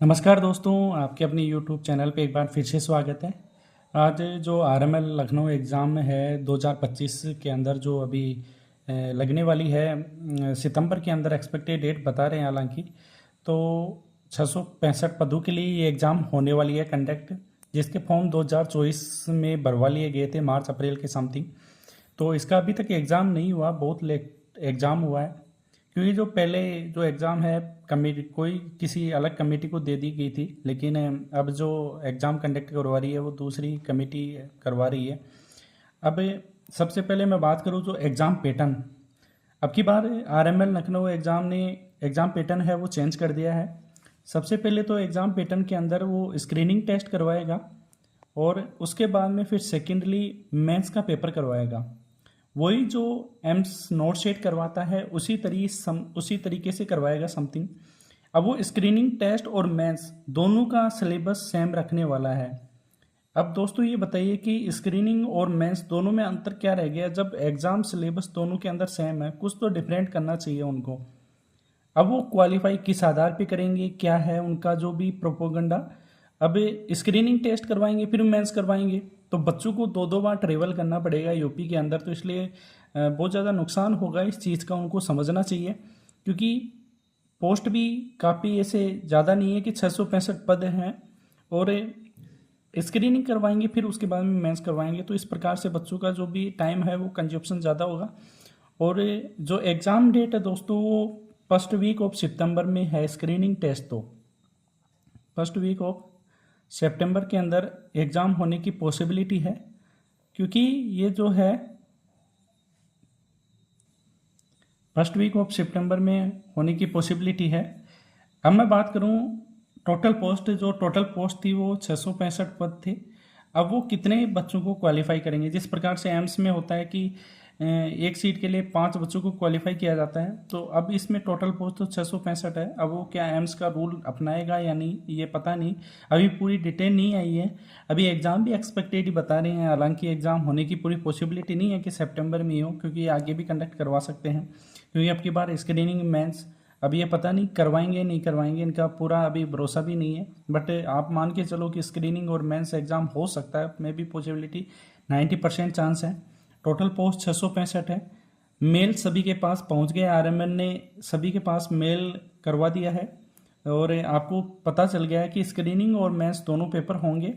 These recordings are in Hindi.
नमस्कार दोस्तों, आपके अपने यूट्यूब चैनल पे एक बार फिर से स्वागत है। आज जो आरएमएल लखनऊ एग्ज़ाम है 2025 के अंदर जो अभी लगने वाली है, सितंबर के अंदर एक्सपेक्टेड डेट बता रहे हैं हालांकि। तो 665 पदों के लिए ये एग्ज़ाम होने वाली है कंडक्ट, जिसके फॉर्म 2024 में भरवा लिए गए थे मार्च अप्रैल के समथिंग। तो इसका अभी तक एग्ज़ाम नहीं हुआ, बहुत लेट एग्ज़ाम हुआ है, क्योंकि जो पहले जो एग्ज़ाम है कमेटी कोई किसी अलग कमेटी को दे दी गई थी, लेकिन अब जो एग्ज़ाम कंडक्ट करवा रही है वो दूसरी कमेटी करवा रही है। अब सबसे पहले मैं बात करूँ जो एग्ज़ाम पैटर्न, अब की बार आरएमएल लखनऊ एग्ज़ाम ने एग्ज़ाम पैटर्न है वो चेंज कर दिया है। सबसे पहले तो एग्ज़ाम पैटर्न के अंदर वो स्क्रीनिंग टेस्ट करवाएगा और उसके बाद में फिर सेकेंडली मेंस का पेपर करवाएगा। वही जो एम्स नोट शेट करवाता है उसी तरीके से करवाएगा समथिंग। अब वो स्क्रीनिंग टेस्ट और मेंस दोनों का सिलेबस सेम रखने वाला है। अब दोस्तों ये बताइए कि स्क्रीनिंग और मेंस दोनों में अंतर क्या रह गया? जब एग्ज़ाम सिलेबस दोनों के अंदर सेम है, कुछ तो डिफरेंट करना चाहिए उनको। अब वो क्वालिफाई किस आधार पे करेंगे, क्या है उनका जो भी प्रोपोगंडा। अब स्क्रीनिंग टेस्ट करवाएंगे फिर मेंस करवाएंगे, तो बच्चों को दो दो बार ट्रेवल करना पड़ेगा यूपी के अंदर, तो इसलिए बहुत ज़्यादा नुकसान होगा इस चीज़ का, उनको समझना चाहिए। क्योंकि पोस्ट भी काफ़ी ऐसे ज़्यादा नहीं है कि 665 पद हैं, और स्क्रीनिंग करवाएंगे फिर उसके बाद में मेंस करवाएंगे, तो इस प्रकार से बच्चों का जो भी टाइम है वो कंजप्शन ज़्यादा होगा। और जो एग्ज़ाम डेट है दोस्तों वो फर्स्ट वीक ऑफ सितंबर में है स्क्रीनिंग टेस्ट, तो फर्स्ट वीक ऑफ सितंबर के अंदर एग्ज़ाम होने की पॉसिबिलिटी है, क्योंकि ये जो है फर्स्ट वीक ऑफ सितंबर में होने की पॉसिबिलिटी है। अब मैं बात करूं टोटल पोस्ट थी वो 665 पद थे। अब वो कितने बच्चों को क्वालिफाई करेंगे? जिस प्रकार से एम्स में होता है कि एक सीट के लिए 5 बच्चों को क्वालिफाई किया जाता है, तो अब इसमें टोटल पोस्ट तो 665 है। अब वो क्या एम्स का रूल अपनाएगा या नहीं ये पता नहीं, अभी पूरी डिटेल नहीं आई है। अभी एग्ज़ाम भी एक्सपेक्टेड ही बता रहे हैं, हालांकि एग्ज़ाम होने की पूरी पॉसिबिलिटी नहीं है कि सितंबर में ही हो, क्योंकि ये आगे भी कंडक्ट करवा सकते हैं। क्योंकि अब की बार स्क्रीनिंग मेंस अब ये पता नहीं करवाएंगे नहीं करवाएंगे, इनका पूरा अभी भरोसा भी नहीं है। बट आप मान के चलो कि स्क्रीनिंग और मेंस एग्ज़ाम हो सकता है, मे भी पॉसिबिलिटी 90% चांस है। टोटल पोस्ट 665 है। मेल सभी के पास पहुंच गए, आरएमएल ने सभी के पास मेल करवा दिया है, और आपको पता चल गया है कि स्क्रीनिंग और मेंस दोनों पेपर होंगे,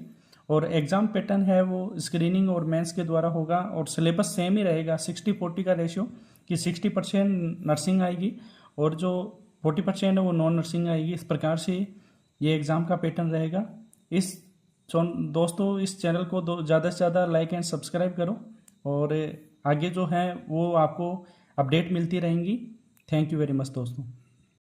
और एग्ज़ाम पैटर्न है वो स्क्रीनिंग और मेंस के द्वारा होगा, और सिलेबस सेम ही रहेगा 60-40 का रेशियो, कि 60% नर्सिंग आएगी और जो 40% है वो नॉन नर्सिंग आएगी। इस प्रकार से ये एग्ज़ाम का पैटर्न रहेगा। इस दोस्तों इस चैनल को ज़्यादा से ज़्यादा लाइक एंड सब्सक्राइब करो, और आगे जो है वो आपको अपडेट मिलती रहेंगी। थैंक यू वेरी मच दोस्तों।